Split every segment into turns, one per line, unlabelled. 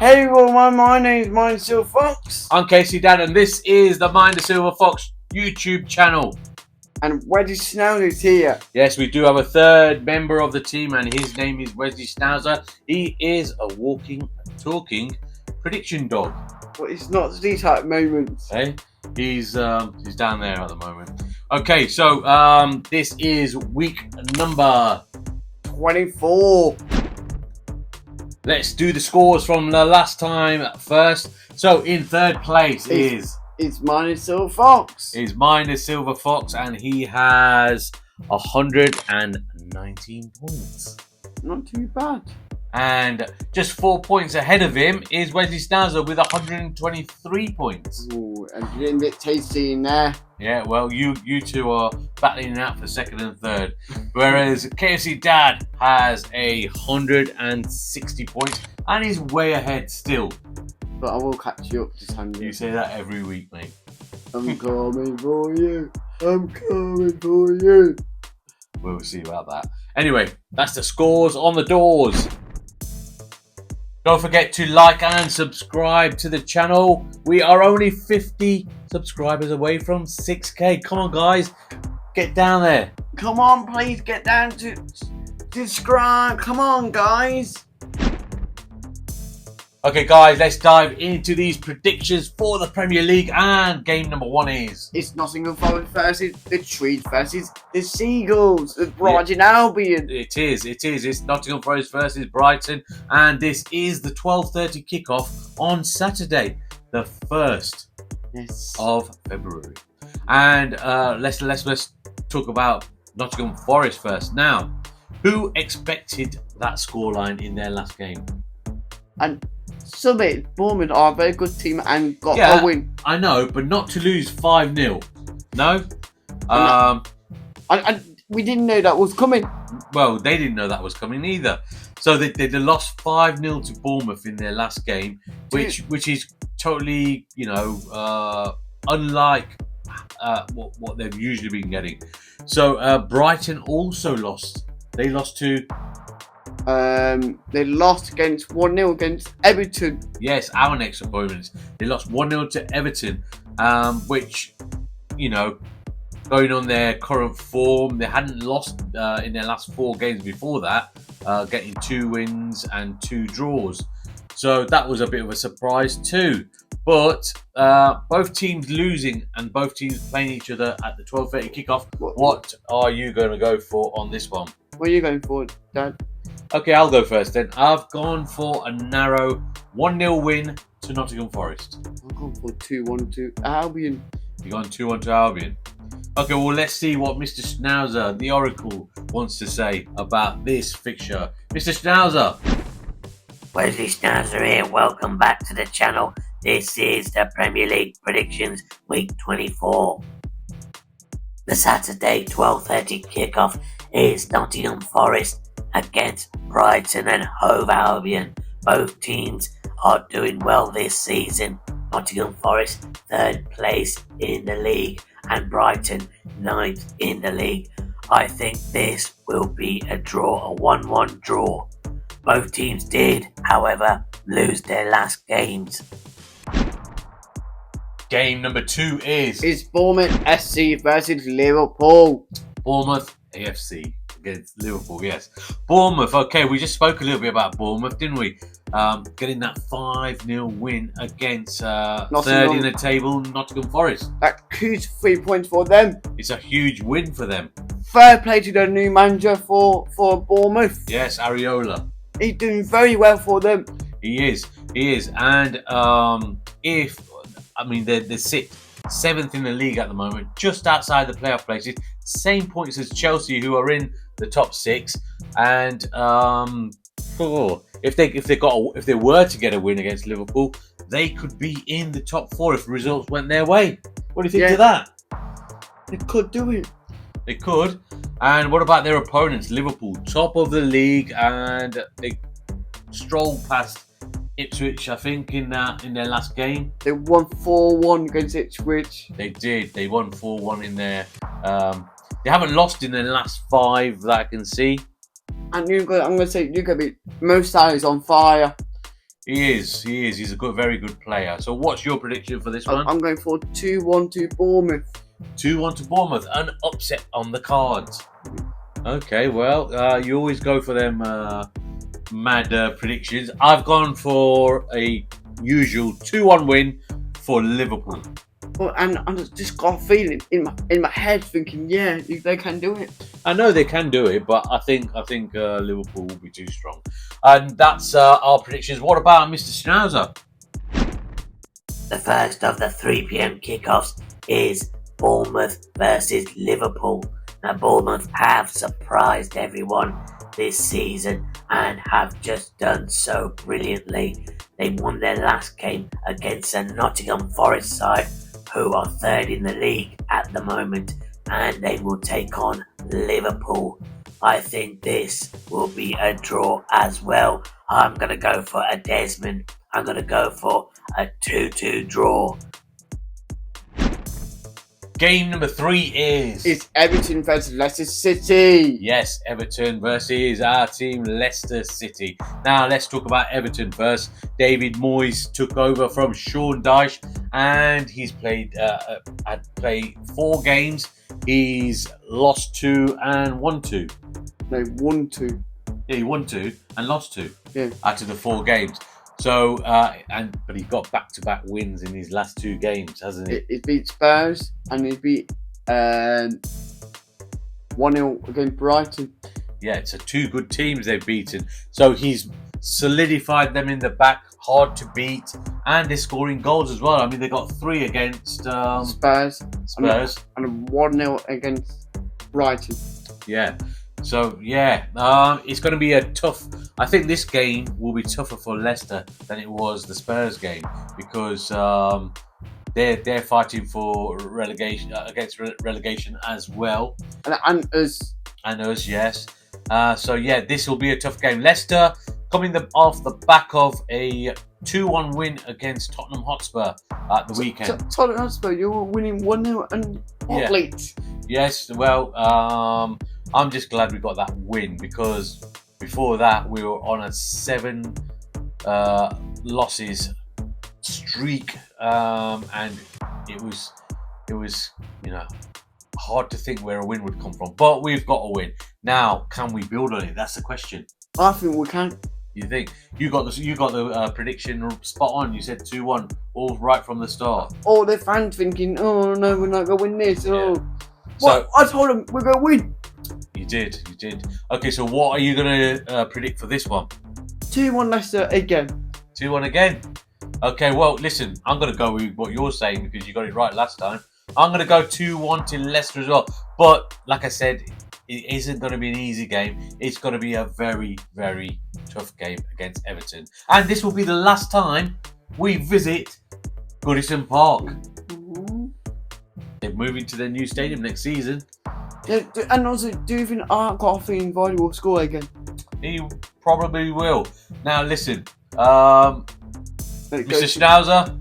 Hey everyone, my name is Mayan Silver Fox.
I'm KFC Dad, and this is the Mind the Silver Fox YouTube channel.
And Wesley Schnauzer is here.
Yes, we do have a third member of the team, and his name is Wesley Schnauzer. He is a walking, talking prediction dog.
But it's not these type of moments.
Hey, he's down there at the moment. Okay, so this is week number
24.
Let's do the scores from the last time first. So in third place
It's Mayan Silver Fox.
is Mind the Silver Fox, and he has 119 points.
Not too bad.
And just 4 points ahead of him is Wesley Schnauzer with 123 points.
Ooh, and getting a bit tasty in there.
Yeah, well, you two are battling it out for second and third. Whereas KFC Dad has 160 points and he's way ahead still.
But I will catch you up this time.
You say that every week, mate.
I'm coming for you. I'm coming for you.
We'll see about that. Anyway, that's the scores on the doors. Don't forget to like and subscribe to the channel. We are only 50 subscribers away from 6K. Come on, guys. Get down there.
Come on, please get down to subscribe. Come on, guys.
Okay, guys, let's dive into these predictions for the Premier League. And game number one is...
It's Nottingham Forest versus the Trees versus the Seagulls. The Brighton Albion.
It is. It's Nottingham Forest versus Brighton. And this is the 12:30 kickoff on Saturday, the 1st of February. And let's talk about Nottingham Forest first. Now, who expected that scoreline in their last game?
And Summit, Bournemouth are a very good team and got a win.
I know, but not to lose 5-0. No?
We didn't know that was coming.
Well, they didn't know that was coming either. So they lost 5-0 to Bournemouth in their last game, which is totally, unlike what they've usually been getting. So Brighton also lost. They lost to...
they lost against 1-0 against Everton.
Yes, our next opponents. They lost 1-0 to Everton, which, going on their current form, they hadn't lost in their last 4 games before that, getting 2 wins and 2 draws. So that was a bit of a surprise too. But both teams losing and both teams playing each other at the 12:30 kickoff. What are you going to go for on this one?
What are you going for, Dad?
Okay, I'll go first then. I've gone for a narrow 1-0 win to Nottingham Forest.
I've gone for 2-1 to Albion.
You've gone 2-1 to Albion. Okay, well, let's see what Mr. Schnauzer, the Oracle, wants to say about this fixture. Mr. Schnauzer.
Wesley Schnauzer here. Welcome back to the channel. This is the Premier League predictions week 24. The Saturday 12:30 kickoff is Nottingham Forest against Brighton and Hove Albion. Both teams are doing well this season. Nottingham Forest 3rd place in the league and Brighton 9th in the league. I think this will be a draw, a 1-1 draw. Both teams did, however, lose their last games.
Game number 2 is...
It's Bournemouth SC versus Liverpool.
Bournemouth AFC against Liverpool, yes. Bournemouth, okay, we just spoke a little bit about Bournemouth, didn't we? Getting that 5-0 win against 3rd in the table, Nottingham Forest.
That huge 3 points for them.
It's a huge win for them.
Fair play to the new manager for Bournemouth.
Yes, Areola.
He's doing very well for them.
He is. And they're 7th in the league at the moment, just outside the playoff places. Same points as Chelsea, who are in the top 6. And if they were to get a win against Liverpool, they could be in the top 4 if results went their way. What do you think of that?
They could do it.
They could. And what about their opponents? Liverpool, top of the league, and they strolled past Ipswich, I think, in their last game.
They won 4-1 against Ipswich.
They did. They won 4-1 in there. They haven't lost in their last 5 that I can see.
And I'm going to say, Mo Salah's on fire.
He is. He's a very good player. So what's your prediction for this one?
I'm going for 2-1 to Bournemouth.
2-1 to Bournemouth. An upset on the cards. Okay, well, you always go for them mad predictions. I've gone for a usual 2-1 win for Liverpool.
Well, and I just got a feeling in my head, thinking, yeah, they can do it.
I know they can do it, but I think Liverpool will be too strong. And that's our predictions. What about Mr. Schnauzer?
The first of the 3 p.m. kickoffs is Bournemouth versus Liverpool. Now, Bournemouth have surprised everyone this season and have just done so brilliantly. They won their last game against a Nottingham Forest side who are third in the league at the moment, and they will take on Liverpool. I think this will be a draw as well. I'm going to go for a Desmond. I'm going to go for a 2-2 draw.
Game number 3 is...
It's Everton versus Leicester City.
Yes, Everton versus our team, Leicester City. Now, let's talk about Everton first. David Moyes took over from Sean Dyche, and he's played 4 games. He's lost 2 and won 2.
No, 1-2.
Yeah, he won 2 and lost 2
Yeah.
out of the 4 games. So, but he got back-to-back wins in his last 2 games, hasn't he?
He beat Spurs and he beat 1-0 against Brighton.
Yeah, it's 2 good teams they've beaten. So he's solidified them in the back, hard to beat, and they're scoring goals as well. I mean, they got 3 against
Spurs. And 1-0 against Brighton.
Yeah. So, yeah, it's going to be a tough... I think this game will be tougher for Leicester than it was the Spurs game, because they're fighting for relegation against relegation as well.
And us.
And us, yes. So, yeah, this will be a tough game. Leicester coming off the back of a 2-1 win against Tottenham Hotspur at the weekend.
Tottenham Hotspur, you were winning 1-0 and late.
Yes, well, I'm just glad we got that win, because before that we were on a 7 losses streak, and it was hard to think where a win would come from. But we've got a win now. Can we build on it? That's the question.
I think we can.
You think you got the prediction spot on? You said 2-1, all right from the start.
All the fans thinking, oh no, we're not going to win this.
Yeah.
Oh,
So
I told them we're going to win.
You did. Okay, so what are you going to predict for this one?
2-1 Leicester again.
2-1 again. Okay, well, listen, I'm going to go with what you're saying because you got it right last time. I'm going to go 2-1 to Leicester as well. But, like I said, it isn't going to be an easy game. It's going to be a very, very tough game against Everton. And this will be the last time we visit Goodison Park.
Mm-hmm.
They're moving to their new stadium next season.
Yeah, and also, do you think Art feeling Vardy will score again?
He probably will. Now, listen, Mr. Schnauzer.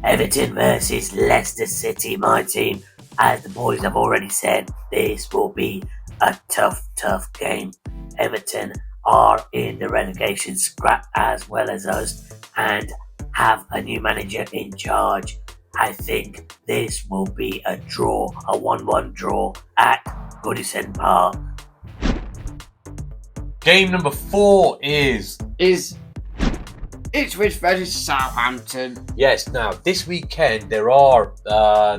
Everton versus Leicester City, my team. As the boys have already said, this will be a tough game. Everton are in the relegation scrap as well as us and have a new manager in charge. I think this will be a draw, a 1-1 draw at Goodison Park.
Game number 4 is
Ipswich versus Southampton.
Yes, now this weekend there are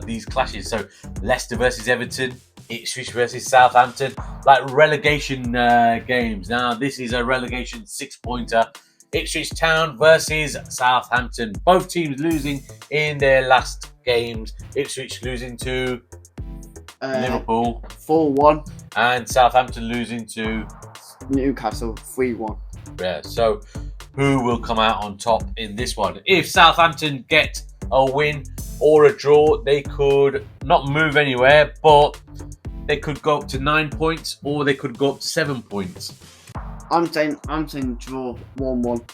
these clashes. So Leicester versus Everton, Ipswich versus Southampton, like relegation games. Now this is a relegation 6-pointer. Ipswich Town versus Southampton. Both teams losing in their last games. Ipswich losing to Liverpool
4-1.
and Southampton losing to
Newcastle 3-1.
Yeah, so who will come out on top in this one? If Southampton get a win or a draw, they could not move anywhere, but they could go up to 9 points or they could go up to 7 points.
I'm saying draw 1-1.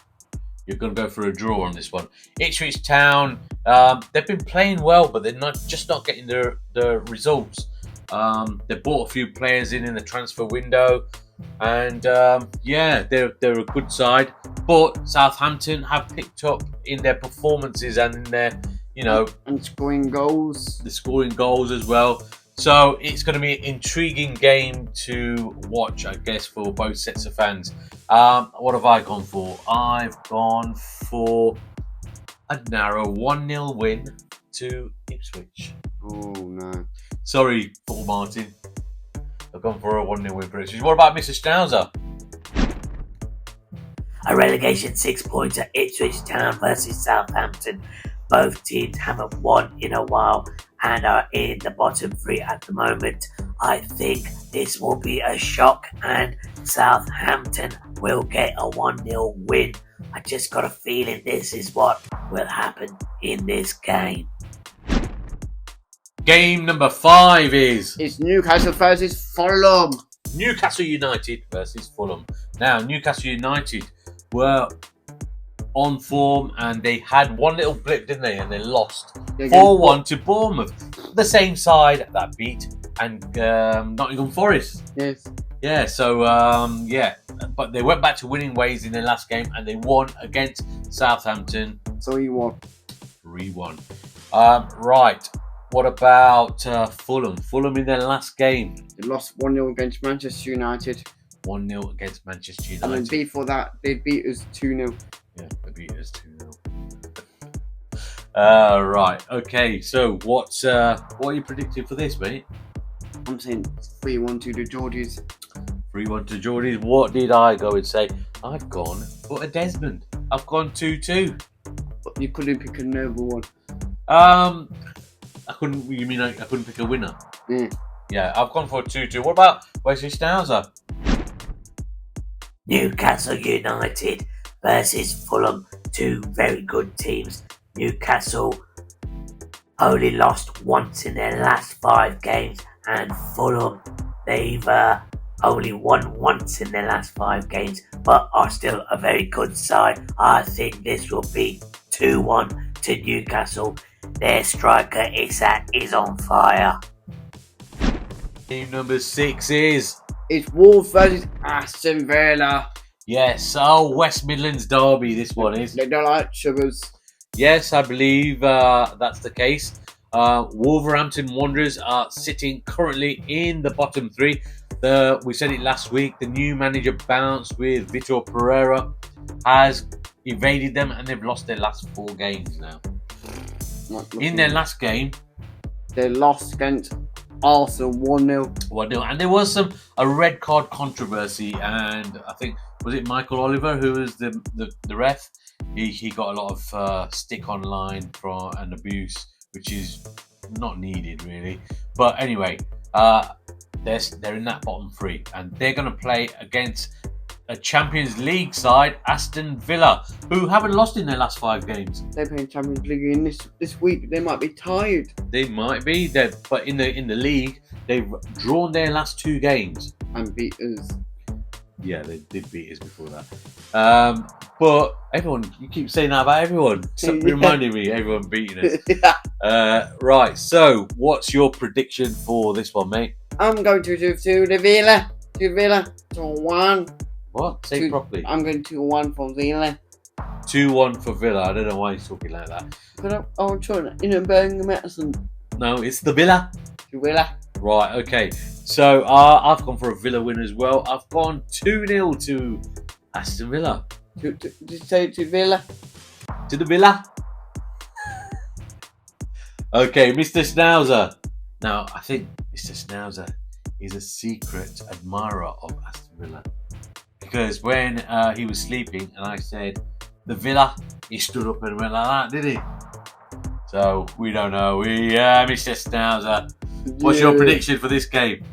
You're going to go for a draw on this one. Ipswich Town, they've been playing well, but they're not getting the results. They bought a few players in the transfer window. And they're a good side. But Southampton have picked up in their performances and in their,
and scoring goals.
the scoring goals as well. So it's going to be an intriguing game to watch, I guess, for both sets of fans. What have I gone for? I've gone for a narrow 1-0 win to Ipswich.
Oh no!
Sorry, Paul Martin. I've gone for a 1-0 win for Ipswich. What about Mr. Schnauzer?
A relegation 6-pointer, Ipswich Town versus Southampton. Both teams haven't won in a while and are in the bottom 3 at the moment. I think this will be a shock and Southampton will get a 1-0 win. I just got a feeling this is what will happen in this game.
Game number 5 is
It's Newcastle versus Fulham.
Newcastle United versus Fulham. Now, Newcastle United were on form and they had one little blip, didn't they? And they lost 4-1 to Bournemouth, the same side that beat and Nottingham Forest.
Yes.
Yeah, so but they went back to winning ways in their last game and they won against Southampton.
So he won.
3-1. Right. What about Fulham? Fulham in their last game.
They lost 1-0 against Manchester United.
1-0 against Manchester United.
And then before that, they beat us 2-0.
Yeah, they beat us 2-0. Right. Okay. So what are you predicting for this, mate?
I'm saying 3-1 to the Geordies.
3-1 to Geordies. What did I go and say? I've gone for a Desmond. I've gone 2-2.
But you couldn't pick a noble one.
I couldn't. You mean I couldn't pick a winner?
Yeah.
Yeah, I've gone for a 2-2. What about Wesley Schnauzer?
Newcastle United versus Fulham, 2 very good teams. Newcastle only lost once in their last 5 games, and Fulham, they've only won once in their last 5 games, but are still a very good side. I think this will be 2-1 to Newcastle. Their striker Isak is on fire.
Team number 6 is
It's Wolves versus Aston Villa.
yes, West Midlands derby. This one is.
They don't like sugars.
Yes, I believe that's the case. Wolverhampton Wanderers are sitting currently in the bottom 3. We said it last week. The new manager bounced with Vitor Pereira has evaded them, and they've lost their last 4 games now. In their last game,
they lost against Arsenal 1-0.
1-0, and there was a red card controversy, and I think was it Michael Oliver who was the ref. He got a lot of stick online and abuse, which is not needed really. But anyway, they're in that bottom 3, and they're going to play against a Champions League side, Aston Villa, who haven't lost in their last 5 games.
They're playing Champions League in this week. They might be tired.
They might be, but in the league, they've drawn their last 2 games
And beat us.
Yeah, they did beat us before that. But everyone, you keep saying that about everyone. Stop reminding me, everyone beating us. Right, so what's your prediction for this one, mate?
I'm going to the Villa. To Villa. 2-1.
What? Say it properly.
I'm going 2-1 for Villa.
2-1 for Villa. I don't know why he's talking like that.
But I'm trying to Birmingham Medicine.
No, it's the Villa.
To Villa.
Right, okay. So I've gone for a Villa win as well. I've gone 2-0 to Aston Villa.
Did you say to Villa?
To the Villa. Okay, Mr. Schnauzer. Now, I think Mr. Schnauzer is a secret admirer of Aston Villa. Because when he was sleeping and I said, the Villa, he stood up and went like that, did he? So, we don't know. Mr. Schnauzer, what's your prediction for this game?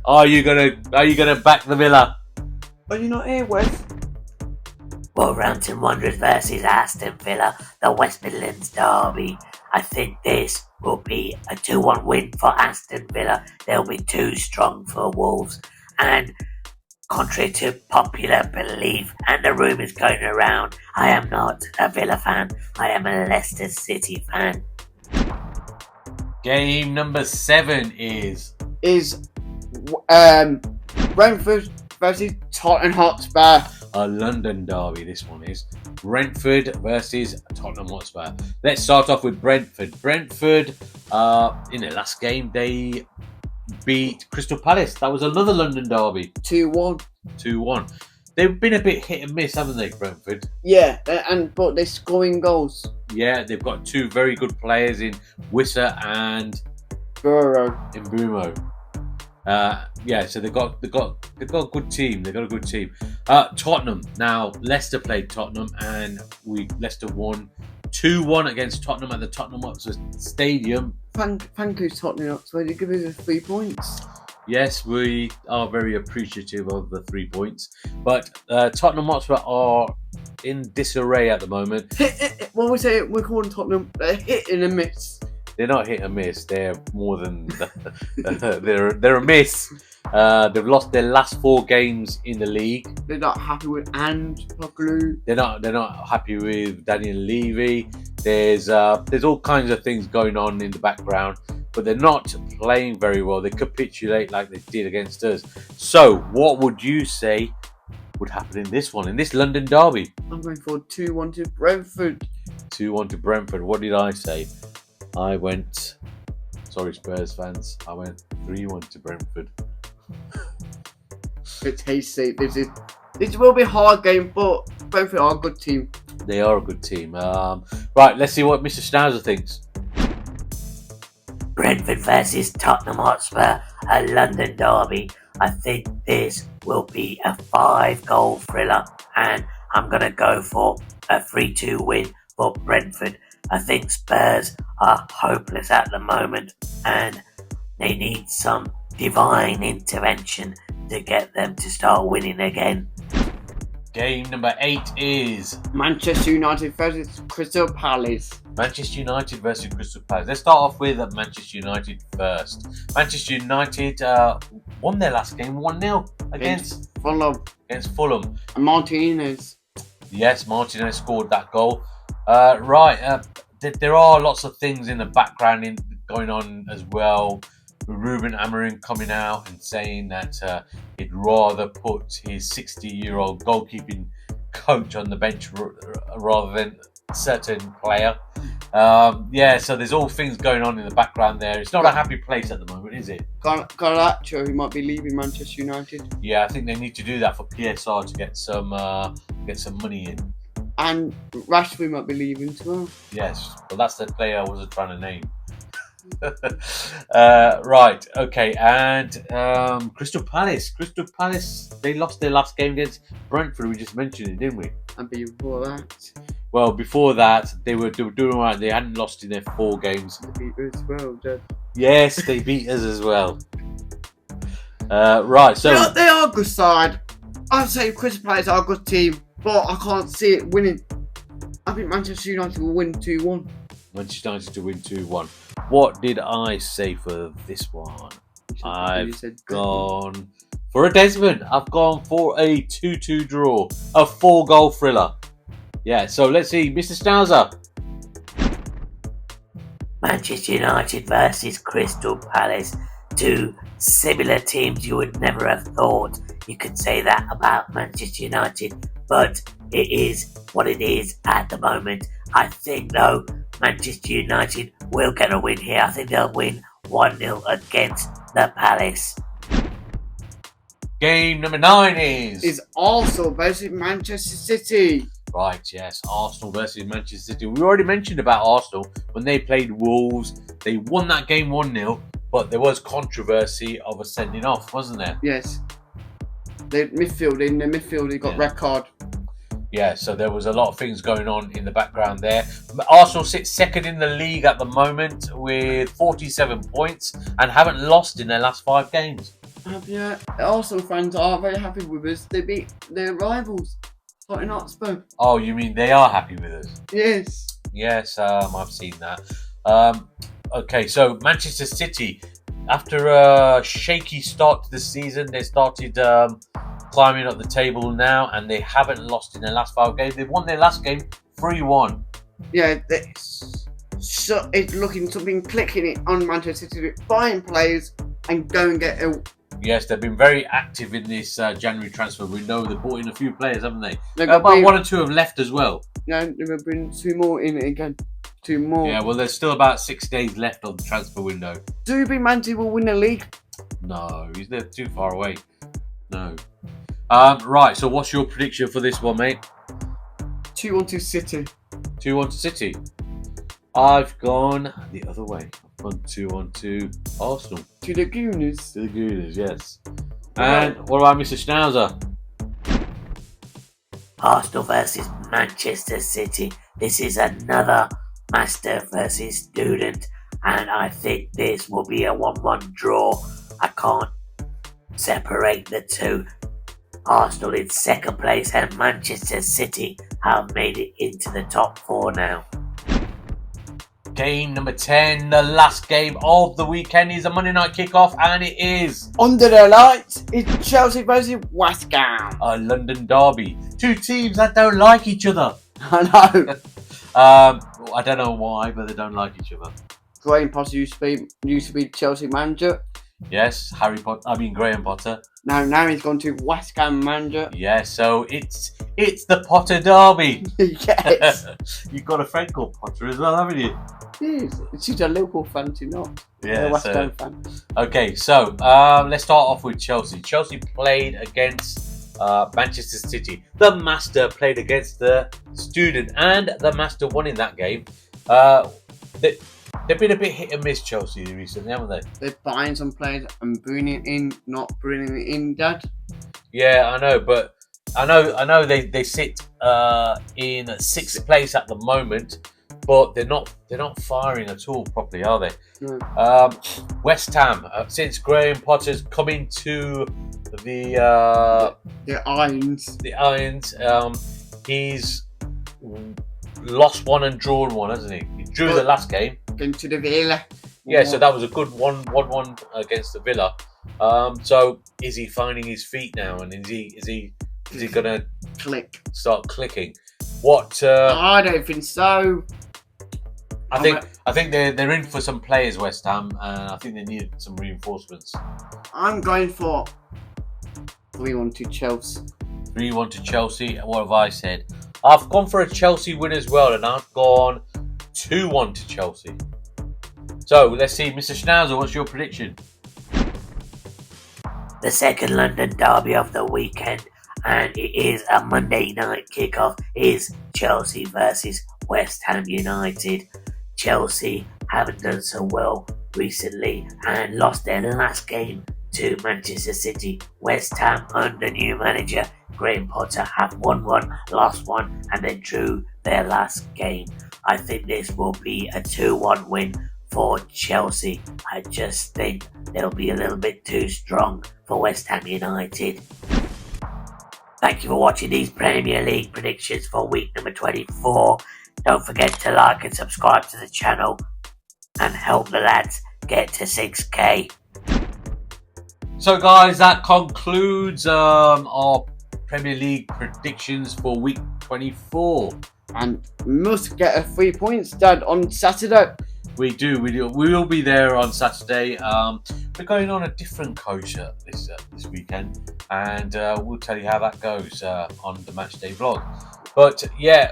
Are you gonna back the Villa?
Are you not here, Wes?
Wolverhampton Wanderers versus Aston Villa, the West Midlands derby. I think this will be a 2-1 win for Aston Villa. They'll be too strong for Wolves. And contrary to popular belief and the rumours going around, I am not a Villa fan. I am a Leicester City fan.
Game number 7 is
Brentford versus Tottenham Hotspur.
A London derby, this one is. Brentford versus Tottenham Hotspur. Let's start off with Brentford. Brentford, in their last game, they beat Crystal Palace. That was another London derby.
2-1.
2-1. They've been a bit hit and miss, haven't they, Brentford?
Yeah, but they're scoring goals.
Yeah, they've got two very good players in Wissa and
Burrow.
in Brumo. Yeah, so they've got a good team. They've got a good team. Tottenham. Now, Leicester played Tottenham and Leicester won 2-1 against Tottenham at the Tottenham Hotspur Stadium.
Thank you, Tottenham Hotspur. They give us the 3 points.
Yes, we are very appreciative of the 3 points. But Tottenham Hotspur are in disarray at the moment.
What we say, we're calling Tottenham a hit and a miss.
They're not hit and miss. They're more than they're a miss. They've lost their last 4 games in the league.
They're not happy with Poklou.
They're not happy with Daniel Levy. There's all kinds of things going on in the background, but they're not playing very well. They capitulate like they did against us. So, what would you say would happen in this one, in this London derby?
I'm going for 2-1 to Brentford.
2-1 to Brentford. What did I say? I went. Sorry, Spurs fans. I went 3-1 to Brentford.
It's hasty. This will be a hard game, but Brentford are a good team.
They are a good team. Right, let's see what Mr. Schnauzer thinks.
Brentford versus Tottenham Hotspur, a London derby. I think this will be a 5-goal thriller, and I'm going to go for a 3-2 win for Brentford. I think Spurs are hopeless at the moment, and they need some divine intervention to get them to start winning again.
Game number 8 is
Manchester United versus Crystal Palace.
Manchester United versus Crystal Palace. Let's start off with Manchester United first. Manchester United won their last game 1-0 against Fulham.
And Martinez.
Yes, Martinez scored that goal. There are lots of things in the background going on as well. Ruben Amorim coming out and saying that he'd rather put his 60-year-old goalkeeping coach on the bench rather than a certain player. So there's all things going on in the background there. It's not a happy place at the moment, is it?
Garnacho, who might be leaving Manchester United.
Yeah, I think they need to do that for PSR to get some money in.
And Rashford might be leaving as well.
Yes, but that's the player I wasn't trying to name. Right, okay, and Crystal Palace, they lost their last game against Brentford. We just mentioned it, didn't we?
And before that,
well, before that, they were doing all right. They hadn't lost in their 4 games.
they beat us as well, Dad.
Yes, they beat us as well. Right, so
They are a good side. I'd say Crystal Palace are a good team, but I can't see it winning. I think Manchester United will win 2-1.
Manchester United to win 2-1. What did I say for this one? I've gone for a Desmond. I've gone for a 2-2 draw. A 4-goal thriller. Yeah, so let's see. Mr. Schnauzer.
Manchester United versus Crystal Palace. 2 similar teams you would never have thought. You could say that about Manchester United, but it is what it is at the moment. I think, though, Manchester United will get a win here. I think they'll win 1-0 against the Palace.
Game number 9 is
Arsenal versus Manchester City.
Right, yes, Arsenal versus Manchester City. We already mentioned about Arsenal when they played Wolves. They won that game 1-0, but there was controversy of a sending off, wasn't there?
Yes. In the midfield, they got red card.
Yeah, so there was a lot of things going on in the background there. Arsenal sits second in the league at the moment with 47 points and haven't lost in their last 5 games.
Yeah, Arsenal fans are very happy with us. They beat their rivals, Tottenham Hotspur.
Oh, you mean they are happy with us?
Yes.
Yes, I've seen that. Okay, so Manchester City, after a shaky start to the season, they started climbing up the table now, and they haven't lost in their last 5 games. They've won their last game 3-1.
Yeah, it's looking something clicking it on Manchester City, buying players and go and get
Yes, they've been very active in this January transfer window. They brought in a few players, haven't they?
They've
But
been-
one or two have left as well.
Yeah, there have been 2 more in it again. 2 more.
Yeah, well, there's still about 6 days left on the transfer window.
Do you think Man City will win the league?
No, he's there too far away. No. Right, so what's your prediction for this one, mate?
2-1 to City.
2-1 to City. I've gone the other way. I've gone 2-1 to Arsenal.
To the Gooners.
To the Gooners, yes. And what about Mr. Schnauzer?
Arsenal versus Manchester City. This is another master versus student, and I think this will be a 1-1 draw. I can't separate the two. Arsenal in second place and Manchester City have made it into the top 4 now.
Game number 10, the last game of the weekend, is a Monday night kickoff, and it is
Under the lights, it's Chelsea versus West Ham.
a London derby. 2 teams that don't like each other.
I know.
I don't know why, but they don't like each other.
Graham Potter used to be Chelsea manager.
Yes, Graham Potter.
Now he's gone to West Ham manager.
Yeah, so it's the Potter derby.
Yes.
You've got a friend called Potter as well, haven't you?
Yes. She's a Liverpool fan too, not
Yeah.
a West Ham fan.
Okay, so let's start off with Chelsea. Chelsea played against Manchester City. The Master played against the Student, and the Master won in that game. They've been a bit hit and miss, Chelsea, recently, haven't they?
They're buying some players and bringing it in, not bringing it in, Dad.
Yeah, I know, but I know they sit in 6th place at the moment, but they're not firing at all properly, are they?
No.
West Ham, since Graham Potter's come into the
Irons.
he's lost 1 and drawn 1, hasn't he? He drew the last game.
Into the Villa.
Yeah, so that was a good 1-1 against the Villa. So is he finding his feet now, and is he gonna start clicking? What?
I don't think so.
I think they're in for some players, West Ham, and I think they need some reinforcements.
I'm going for 3-1 to Chelsea.
3-1 to Chelsea. What have I said? I've gone for a Chelsea win as well, and I've gone 2-1 to Chelsea. So let's see, Mr. Schnauzer, what's your prediction?
The second London derby of the weekend, and it is a Monday night kickoff, is Chelsea versus West Ham United. Chelsea haven't done so well recently and lost their last game to Manchester City. West Ham, under new manager Graham Potter, have won 1, lost 1, and they drew their last game. I think this will be a 2-1 win for Chelsea. I just think they'll be a little bit too strong for West Ham United. Thank you for watching these Premier League predictions for week number 24. Don't forget to like and subscribe to the channel and help the lads get to 6k.
So guys, that concludes our Premier League predictions for week 24.
And must get a 3 points, Dad, on Saturday.
We will be there on Saturday. We're going on a different coach this weekend, and we'll tell you how that goes on the Matchday vlog. But yeah,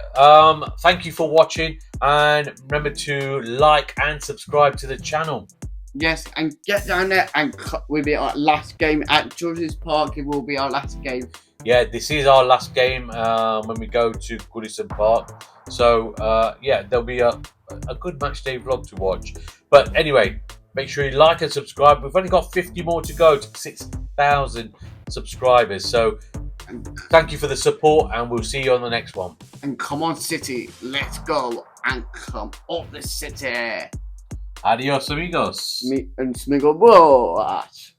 thank you for watching, and remember to like and subscribe to the channel.
Yes, and get down there, and we'll be our last game at George's Park. It will be our last game.
Yeah, this is our last game when we go to Goodison Park. So yeah, there'll be a good match day vlog to watch. But anyway, make sure you like and subscribe. We've only got 50 more to go to 6,000 subscribers. So thank you for the support, and we'll see you on the next one.
And come on, City, let's go and come up the city.
Adios, amigos.
Me and Smiggle Boys.